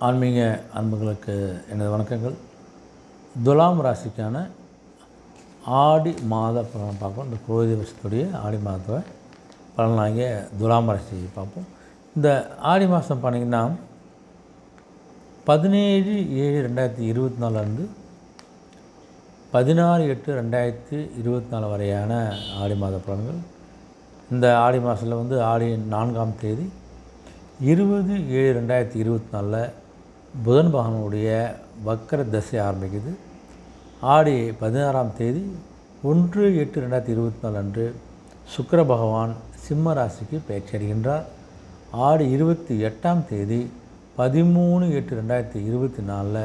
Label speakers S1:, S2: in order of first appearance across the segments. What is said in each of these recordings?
S1: ஆன்மீக அன்புகளுக்கு எனது வணக்கங்கள். துலாம் ராசிக்கான ஆடி மாத பலன் பார்ப்போம். இந்த குரோதி வருஷத்துடைய ஆடி மாத பலனாகிய துலாம் ராசி பார்ப்போம். இந்த ஆடி மாதம் பண்ணிங்கன்னா 17/7/2024 16/8/2024 வரையான ஆடி மாத பலன்கள். இந்த ஆடி மாதத்தில் ஆடி 4ஆம் தேதி 20/7/2024 புதன் பகவானுடைய வக்கர தசை ஆரம்பிக்குது. ஆடி 16ஆம் தேதி 1/8/2024 அன்று சுக்கிர பகவான் சிம்ம ராசிக்கு பெயர்ச்சி அடைகின்றார். ஆடி 28ஆம் தேதி 13/8/2024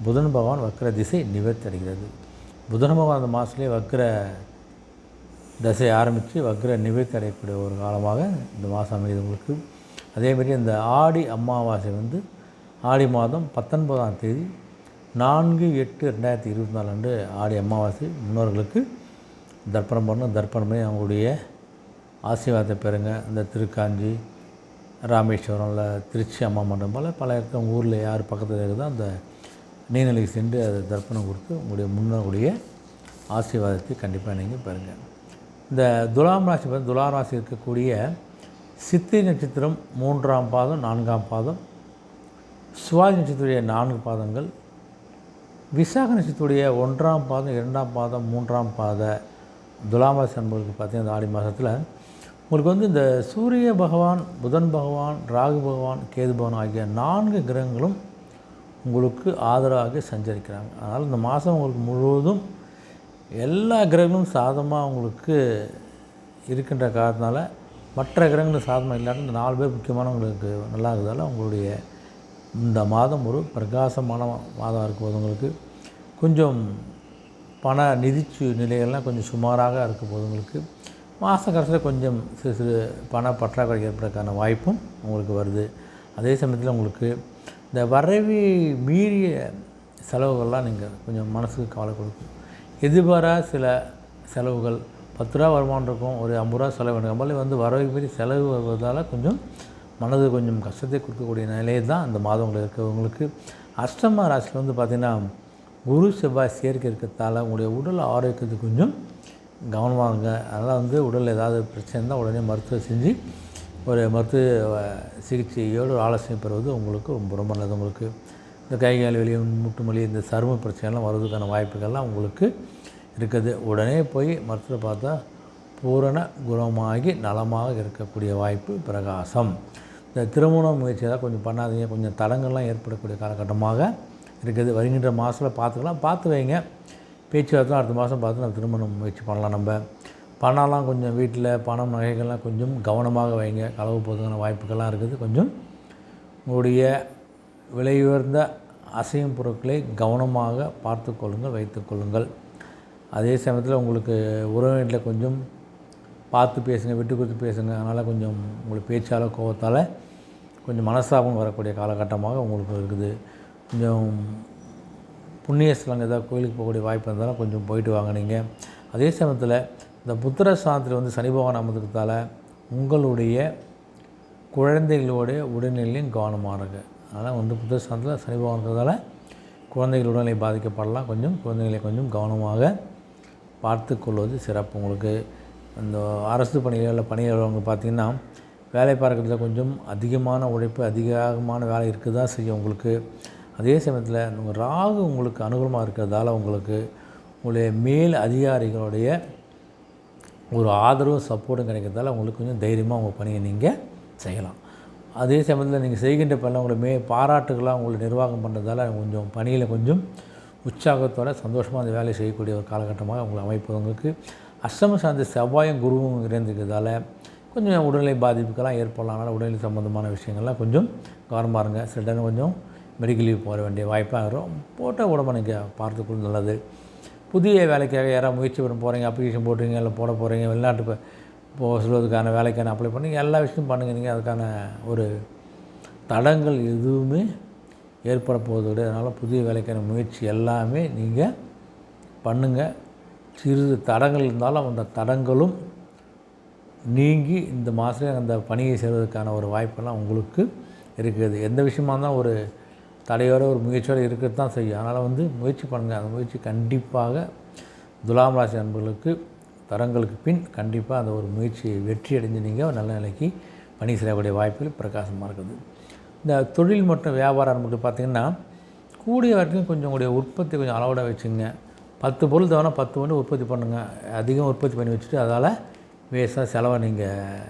S1: புதன் பகவான் வக்கர திசை நிவர்த்தி அடைகிறது. புதன் பகவான் அந்த மாதத்துலேயே வக்கர தசை ஆரம்பித்து வக்கர நிவர்த்தி அடையக்கூடிய ஒரு காலமாக இந்த மாதம் அமைது உங்களுக்கு. அதேமாரி இந்த ஆடி அமாவாசை ஆடி மாதம் 19ஆம் தேதி 4/8/2024 அன்று ஆடி அமாவாசை. முன்னோர்களுக்கு தர்ப்பணம் பண்ணணும். தர்ப்பணம் பண்ணி அவங்களுடைய ஆசீர்வாதத்தை பெறுங்க. இந்த திருக்காஞ்சி, ராமேஸ்வரம்ல, திருச்சி அம்மா மண்டபம் போல் பல இடத்துல உங்கள் ஊரில் யார் பக்கத்தில் இருக்குதோ அந்த நீர்நிலைக்கு சென்று அதை தர்ப்பணம் கொடுத்து உங்களுடைய முன்னோருடைய ஆசீர்வாதத்தை கண்டிப்பாக நீங்கள் பெறுங்க. இந்த துலாம் ராசி இருக்கக்கூடிய சித்திரை நட்சத்திரம் 3ஆம் பாதம் 4ஆம் பாதம், சுவாதி நட்சத்திரத்துடைய 4 பாதங்கள், விசாக நட்சத்திரத்துடைய 1ஆம் பாதம் 2ஆம் பாதம் 3ஆம் பாத துலாம் ராசி அன்பர்களுக்கு பார்த்திங்கன்னா இந்த ஆடி மாதத்தில் உங்களுக்கு இந்த சூரிய பகவான், புதன் பகவான், ராகு பகவான், கேது பகவான் ஆகிய 4 கிரகங்களும் உங்களுக்கு ஆதரவாக சஞ்சரிக்கிறாங்க. அதனால் இந்த மாதம் உங்களுக்கு முழுவதும் எல்லா கிரகங்களும் சாதமாக உங்களுக்கு இருக்கின்ற காரணத்தினால மற்ற கிரகங்களும் சாதமாக இல்லாமல் இந்த 4 பேர் முக்கியமானவங்களுக்கு நல்லா இருக்கிறதால உங்களுடைய இந்த மாதம் ஒரு பிரகாசமான மாதம் இருக்கும்போது உங்களுக்கு கொஞ்சம் பண நிதிச்சு நிலைகள்லாம் கொஞ்சம் சுமாராக இருக்கும்போது உங்களுக்கு மாத கடைசியில் கொஞ்சம் சிறு சிறு பண பற்றாக்குறை ஏற்படுறதுக்கான வாய்ப்பும் உங்களுக்கு வருது. அதே சமயத்தில் உங்களுக்கு இந்த வரவி மீறிய செலவுகள்லாம் நீங்கள் கொஞ்சம் மனசுக்கு கவலை கொடுக்கும். எதிர்பாராத சில செலவுகள் 10 ரூபா வருமானம் இருக்கும், ஒரு 50 ரூபா செலவு வேணும். நம்மளே வரவை மீறி செலவு வருவதால் கொஞ்சம் மனது கொஞ்சம் கஷ்டத்தை கொடுக்கக்கூடிய நிலையை தான் இந்த மாதம் உங்களுக்கு இருக்கிறவங்களுக்கு. அஷ்டம ராசியில் பார்த்திங்கன்னா குரு செவ்வாய் சேர்க்கை இருக்கிறதால உங்களுடைய உடல் ஆரோக்கியத்துக்கு கொஞ்சம் கவனமாக இருங்க. அதனால் உடலில் ஏதாவது பிரச்சனை இருந்தால் உடனே மருத்துவம் செஞ்சு ஒரு மருத்துவ சிகிச்சையோடு ஆலோசனை பெறுவது உங்களுக்கு ரொம்ப ரொம்ப நல்லது. உங்களுக்கு இந்த கை கால் வலி, முட்டு வலி, இந்த சரும பிரச்சனைலாம் வர்றதுக்கான வாய்ப்புகள்லாம் உங்களுக்கு இருக்குது. உடனே போய் மருத்துவரை பார்த்தா பூரண குணமாகி நலமாக இருக்கக்கூடிய வாய்ப்பு பிரகாசம். இந்த திருமண முயற்சியெல்லாம் கொஞ்சம் பண்ணாதீங்க. கொஞ்சம் தடங்கள்லாம் ஏற்படக்கூடிய காலகட்டமாக இருக்குது. வருகின்ற மாதத்தில் பார்த்துக்கலாம், பார்த்து வைங்க. பேச்சுவார்த்தை அடுத்த மாதம் பார்த்து நம்ம திருமண முயற்சி பண்ணலாம். நம்ம பணம்லாம் கொஞ்சம் வீட்டில் பணம் நகைகள்லாம் கொஞ்சம் கவனமாக வைங்க. களவு போதுக்கான வாய்ப்புகள்லாம் இருக்குது. கொஞ்சம் உங்களுடைய விலையுயர்ந்த அசையும் பொருட்களை கவனமாக பார்த்து கொள்ளுங்கள், வைத்து கொள்ளுங்கள். அதே சமயத்தில் உங்களுக்கு உறவினர்களில் கொஞ்சம் பார்த்து பேசுங்க, விட்டு கொடுத்து பேசுங்க. அதனால் கொஞ்சம் உங்களுக்கு பேச்சால் கோபத்தால் கொஞ்சம் மனஸ்தாபம் வரக்கூடிய காலகட்டமாக உங்களுக்கு இருக்குது. கொஞ்சம் புண்ணிய ஸ்தலங்கள் ஏதாவது கோயிலுக்கு போகக்கூடிய வாய்ப்பு இருந்தாலும் கொஞ்சம் போயிட்டு வாங்க நீங்கள். அதே சமயத்தில் இந்த புத்திர ஸ்தானத்தில் சனி பகவான் அமர்ந்துக்கிறதால உங்களுடைய குழந்தைகளுடைய உடல்நிலையும் கவனமாக இருக்குது. அதனால் புத்திர ஸ்தானத்தில் சனி பகவான் இருக்கிறதால குழந்தைகள் உடல்நிலை பாதிக்கப்படலாம். கொஞ்சம் குழந்தைகளை கொஞ்சம் கவனமாக பார்த்து கொள்வது சிறப்பு. உங்களுக்கு இந்த அரசு பணிகளில் பணியாளர்கள் பார்த்திங்கன்னா வேலை பார்க்குறதுல கொஞ்சம் அதிகமான உழைப்பு, அதிகமான வேலை இருக்குது தான் செய்யும் உங்களுக்கு. அதே சமயத்தில் உங்கள் ராகு உங்களுக்கு அனுகூலமாக இருக்கிறதால உங்களுக்கு உங்களுடைய மேல் அதிகாரிகளுடைய ஒரு ஆதரவும் சப்போர்ட்டும் கிடைக்கிறதால உங்களுக்கு கொஞ்சம் தைரியமாக உங்கள் பணியை நீங்கள் செய்யலாம். அதே சமயத்தில் நீங்கள் செய்கின்ற பணியில் உங்களை பாராட்டுகளாக உங்களை நிர்வாகம் பண்ணுறதால கொஞ்சம் பணியில் கொஞ்சம் உற்சாகத்தோடு சந்தோஷமாக அந்த வேலையை செய்யக்கூடிய ஒரு காலகட்டமாக உங்களை அமைப்பு உங்களுக்கு. அஷ்டம சார்ந்த செவ்வாயும் குருவும் இணைந்திருக்கிறதால கொஞ்சம் உடல்நிலை பாதிப்புக்கெல்லாம் ஏற்படலாம். அதனால் உடல்நிலை சம்மந்தமான விஷயங்கள்லாம் கொஞ்சம் கவனமாக இருங்க. சில டைம் கொஞ்சம் மெடிக்கல் லீவ் போக வேண்டிய வாய்ப்பாக இருக்கும். போட்ட உடம்பை நீங்கள் பார்த்துக்கொள்ள நல்லது. புதிய வேலைக்காக யாராவது முயற்சி பண்ண போகிறீங்க, அப்ளிகேஷன் போடுறீங்க, இல்லை போட போகிறீங்க, வெளிநாட்டு போக சொல்வதுக்கான வேலைக்கான அப்ளை பண்ணி எல்லா விஷயமும் பண்ணுங்கள். நீங்கள் அதுக்கான ஒரு தடங்கள் எதுவுமே ஏற்பட போவது கிடையாது. அதனால் புதிய வேலைக்கான முயற்சி எல்லாமே நீங்கள் பண்ணுங்கள். சிறிது தடங்கள் இருந்தாலும் அந்த தடங்களும் நீங்கி இந்த மாதத்துல அந்த பணியை செய்வதற்கான ஒரு வாய்ப்பெல்லாம் உங்களுக்கு இருக்குது. எந்த விஷயமா இருந்தாலும் ஒரு தடையோட ஒரு முயற்சியோடு இருக்கிறது தான் செய்யும். அதனால் வந்து முயற்சி பண்ணுங்கள். அந்த முயற்சி கண்டிப்பாக துலாம் ராசி அன்பர்களுக்கு தரங்களுக்கு பின் கண்டிப்பாக அந்த ஒரு முயற்சியை வெற்றி அடைஞ்சு நீங்கள் நல்ல நிலைக்கு பணி செய்யக்கூடிய வாய்ப்புகள் பிரகாசமாக இருக்குது. இந்த தொழில் மற்றும் வியாபாரம் அன்பர்கள் பார்த்திங்கன்னா கூடிய வரைக்கும் கொஞ்சம் உங்களுடைய உற்பத்தி கொஞ்சம் அளவோட வச்சுங்க. 10 பொருள் தேவைன்னா 10 மட்டும் உற்பத்தி பண்ணுங்கள். அதிகம் உற்பத்தி பண்ணி வச்சுட்டு அதால் வேஸ்ட்டாக செலவை நீங்கள்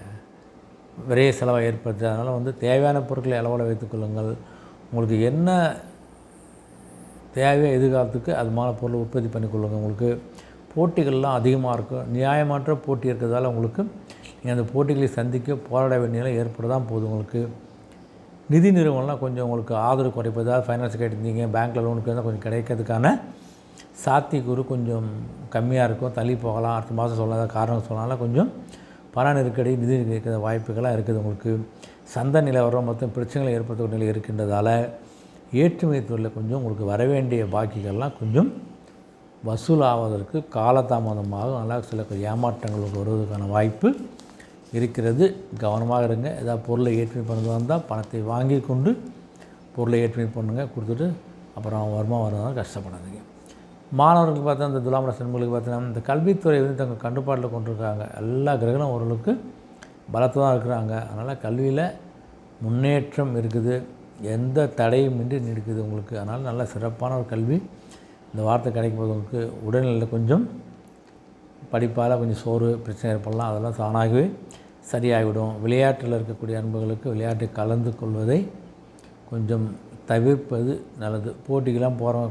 S1: விரைய செலவை ஏற்படுத்து. அதனால் வந்து தேவையான பொருட்களை அளவோட வைத்துக்கொள்ளுங்கள். உங்களுக்கு என்ன தேவையோ எதிர்காலத்துக்கு அது மாதிரி பொருள் உற்பத்தி பண்ணிக்கொள்ளுங்கள். உங்களுக்கு போட்டிகள்லாம் அதிகமாக இருக்கும். நியாயமற்ற போட்டி இருக்கிறதால உங்களுக்கு நீங்கள் அந்த போட்டிகளை சந்திக்க போராட வேண்டிய நிலை ஏற்பட தான் போகுது. உங்களுக்கு நிதி நிறுவனம்லாம் கொஞ்சம் உங்களுக்கு ஆதரவு குறைப்பதாக ஃபைனான்ஸ் கேட்டிருந்தீங்க, பேங்க்கில் லோனுக்கு இருந்தால் கொஞ்சம் கிடைக்கிறதுக்கான சாத்தியக்கூறு கொஞ்சம் கம்மியாக இருக்கும். தள்ளி போகலாம், அடுத்த மாதம் சொல்லாத காரணம் சொன்னாலும் கொஞ்சம் பண நெருக்கடி நிதி இருக்கிற வாய்ப்புகளாக இருக்குது. உங்களுக்கு சந்தை நிலவரம் மொத்தம் பிரச்சனைகளை ஏற்படுத்தக்கூடிய நிலை இருக்கின்றதால் ஏற்றுமதி தொழிலில் கொஞ்சம் உங்களுக்கு வரவேண்டிய பாக்கிகள்லாம் கொஞ்சம் வசூலாவதற்கு காலதாமதமாக நல்லா சில ஏமாற்றங்களுக்கு வருவதற்கான வாய்ப்பு இருக்கிறது. கவனமாக இருங்க. ஏதாவது பொருளை ஏற்றுமதி பண்ணது வந்தால் பணத்தை வாங்கி கொண்டு பொருளை ஏற்றுமதி பண்ணுங்கள், கொடுத்துட்டு அப்புறம் வருமானம் வரதான் கஷ்டப்படாதீங்க. மாணவர்களுக்கு பார்த்தா இந்த துலாம் ராசி நண்பர்களுக்கு பார்த்தீங்கன்னா இந்த கல்வித்துறை வந்து தங்கள் கட்டுப்பாட்டில் கொண்டிருக்காங்க. எல்லா கிரகங்களும் ஓரளவுக்கு பலத்து தான் இருக்கிறாங்க. அதனால் கல்வியில் முன்னேற்றம் இருக்குது, எந்த தடையும் இன்றி இருக்குது உங்களுக்கு. அதனால் நல்ல சிறப்பான ஒரு கல்வி இந்த வார்த்தை கிடைக்கும் போது உங்களுக்கு உடல்நிலையில் கொஞ்சம் படிப்பால் கொஞ்சம் சோறு பிரச்சனை ஏற்படலாம், அதெல்லாம் தானாகவே சரியாகிவிடும். விளையாட்டில் இருக்கக்கூடிய அன்புகளுக்கு விளையாட்டை கலந்து கொள்வதை கொஞ்சம் தவிர்ப்பது நல்லது. போட்டிக்கெல்லாம் போகிறவங்க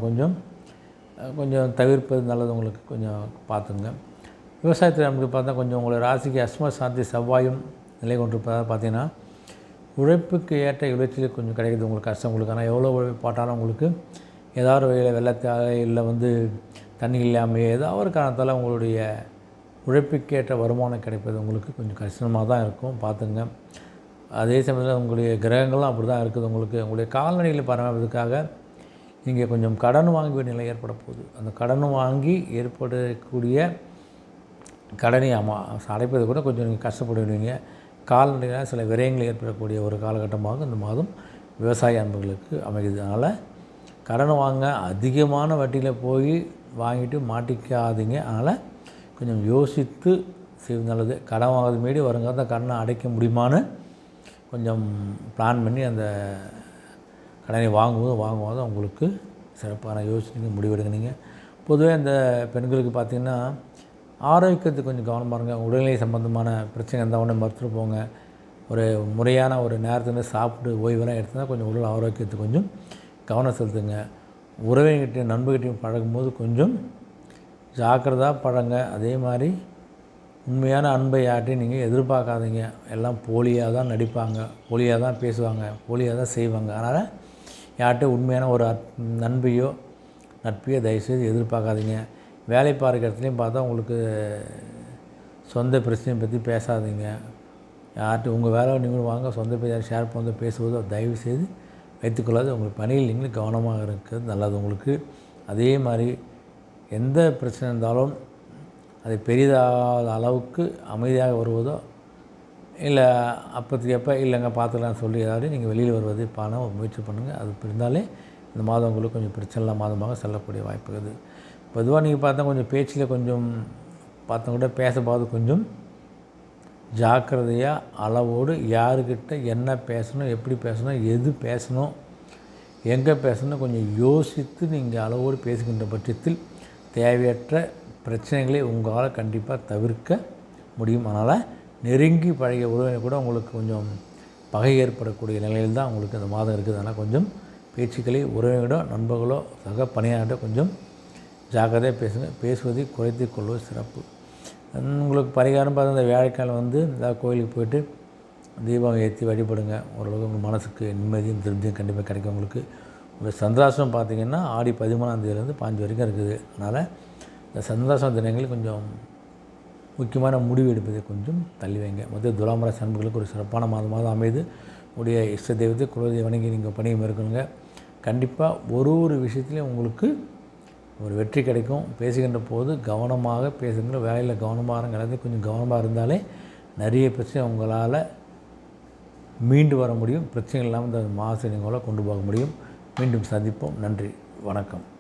S1: கொஞ்சம் தவிர்ப்பது நல்லது. உங்களுக்கு கொஞ்சம் பார்த்துங்க. விவசாயத்தில் நமக்கு பார்த்தா கொஞ்சம் உங்களை ராசிக்கு அஸ்ம சாந்தி செவ்வாயும் நிலை கொண்டிருப்பதாக பார்த்தீங்கன்னா உழைப்புக்கு ஏற்ற விளைச்சல் கொஞ்சம் கிடைக்கிது. உங்களுக்கு கஷ்டம் உங்களுக்கு. ஆனால் எவ்வளோ உழைப்பு போட்டாலும் உங்களுக்கு ஏதாவது வகையில் வெள்ளத்தால் இல்லை வந்து தண்ணி இல்லாமல் ஏதாவது ஒரு காரணத்தால் உங்களுடைய உழைப்புக்கேற்ற வருமானம் கிடைப்பது உங்களுக்கு கொஞ்சம் கஷ்டமாக தான் இருக்கும், பார்த்துங்க. அதே சமயத்தில் உங்களுடைய கிரகங்களும் அப்படி தான் இருக்குது. உங்களுடைய கால்நடைகளை பராமரிப்பதற்காக நீங்கள் கொஞ்சம் கடன் வாங்க வேண்டிய நிலை ஏற்பட போகுது. அந்த கடன் வாங்கி ஏற்படக்கூடிய கடனை அடைப்பது கூட கொஞ்சம் நீங்கள் கஷ்டப்படுவீங்க. கால்நடைகளால் சில விரயங்கள் ஏற்படக்கூடிய ஒரு காலகட்டமாக இந்த மாதம் விவசாய அன்பர்களுக்கு அமைகிறது. அதனால் கடன் வாங்க அதிகமான வட்டியில் போய் வாங்கிட்டு மாட்டிக்காதீங்க. அதனால் கொஞ்சம் யோசித்து செய்வது நல்லது. கடன் வாங்கிறது மீறி வருங்காலத்தில் கடனை அடைக்க முடியுமான்னு கொஞ்சம் பிளான் பண்ணி அந்த கடனை வாங்கும்போது உங்களுக்கு சிறப்பான யோசனை முடிவெடுங்க. நீங்கள் பொதுவாக இந்த பெண்களுக்கு பார்த்திங்கன்னா ஆரோக்கியத்துக்கு கொஞ்சம் கவனமாக இருங்க. உடல்நிலை சம்பந்தமான பிரச்சனை இருந்தால் உடனே மருத்துவ போங்க. ஒரு முறையான ஒரு நேரத்தில் சாப்பிட்டு ஓய்வெல்லாம் எடுத்துனால் கொஞ்சம் உடல் ஆரோக்கியத்துக்கு கொஞ்சம் கவனம் செலுத்துங்க. உறவுகிட்டையும் நண்பர்கிட்டையும் பழகும்போது கொஞ்சம் ஜாக்கிரதாக பழங்க. அதே மாதிரி உண்மையான அன்பை யார்ட்டையும் நீங்கள் எதிர்பார்க்காதீங்க. எல்லாம் போலியாக தான் நடிப்பாங்க, போலியாக தான் பேசுவாங்க, போலியாக தான் செய்வாங்க. அதனால் யார்கிட்டையும் உண்மையான ஒரு நண்பையோ நட்பையோ தயவுசெய்து எதிர்பார்க்காதீங்க. வேலை பார்க்குற இடத்துலையும் பார்த்தா உங்களுக்கு சொந்த பிரச்சனையை பற்றி பேசாதீங்க. யார்கிட்ட உங்கள் வேலை நீங்களும் வாங்க, சொந்த பேர் ஷேர் பண்ண பேசுவதோ தயவுசெய்து வைத்துக்கொள்ளாது. உங்களுக்கு பணியில் நீங்களும் கவனமாக இருக்கிறது நல்லது உங்களுக்கு. அதே மாதிரி எந்த பிரச்சனை இருந்தாலும் அது பெரிதாத அளவுக்கு அமைதியாக வருவதோ இல்லை அப்போதைக்கு எப்போ இல்லைங்க பார்த்துக்கலாம்னு சொல்லி ஏதாவது நீங்கள் வெளியில் வருவது பணம் முயற்சி பண்ணுங்கள். அது இருந்தாலே இந்த மாதம் உங்களுக்கு கொஞ்சம் பிரச்சனை இல்லாத மாதமாக செல்லக்கூடிய வாய்ப்பு இருக்குது. பொதுவாக நீங்கள் பார்த்தா கொஞ்சம் பேச்சில் கொஞ்சம் பார்த்தவங்க கூட பேசப்பாது கொஞ்சம் ஜாக்கிரதையாக அளவோடு யாருக்கிட்ட என்ன பேசணும், எப்படி பேசணும், எது பேசணும், எங்கே பேசணும் கொஞ்சம் யோசித்து நீங்கள் அளவோடு பேசுகின்ற பட்சத்தில் தேவையற்ற பிரச்சனைகளை உங்களால் கண்டிப்பாக தவிர்க்க முடியும். அதனால் நெருங்கி பழகிய உறவினர் கூட உங்களுக்கு கொஞ்சம் பகை ஏற்படக்கூடிய நிலையில் தான் உங்களுக்கு இந்த மாதம் இருக்குது. அதனால் கொஞ்சம் பேச்சுக்களை உறவினர்களோ நண்பர்களோ சக பணியாளர்களோ கொஞ்சம் ஜாக்கிரதையாக பேசுங்க. பேசுவதை குறைத்து கொள்வது சிறப்பு. உங்களுக்கு பரிகாரம் பார்த்து இந்த வியாழக்கிழமை ஏதாவது கோயிலுக்கு போய்ட்டு தீபம் ஏற்றி வழிபடுங்க. ஓரளவுக்கு உங்கள் மனசுக்கு நிம்மதியும் திருப்தியும் கண்டிப்பாக கிடைக்கும். உங்களுக்கு சந்திராசிரமம் பார்த்திங்கன்னா ஆடி 13ஆம் தேதியிலேருந்து 5 வரைக்கும் இருக்குது. அதனால் இந்த சந்திராசிரம தினங்களில் கொஞ்சம் முக்கியமான முடிவு எடுப்பதை கொஞ்சம் தள்ளி வைங்க. மொத்தம் துலாம் ராசி அன்பர்களுக்கு ஒரு சிறப்பான மாதமாக அமைது. உடைய இஷ்ட தெய்வத்தை குலதெய்வ வணங்கி நீங்கள் பணியை மேற்கொள்ளுங்க. கண்டிப்பாக ஒரு விஷயத்துலையும் உங்களுக்கு ஒரு வெற்றி கிடைக்கும். பேசுகின்ற போது கவனமாக பேசுகிற வேலையில் கவனமாக இருங்கிறது கொஞ்சம் கவனமாக இருந்தாலே நிறைய பிரச்சனை உங்களால் மீண்டு வர முடியும். பிரச்சனைகள் இல்லாமல் இந்த மாதத்தை நீங்களால் கொண்டு போக முடியும். மீண்டும் சந்திப்போம். நன்றி, வணக்கம்.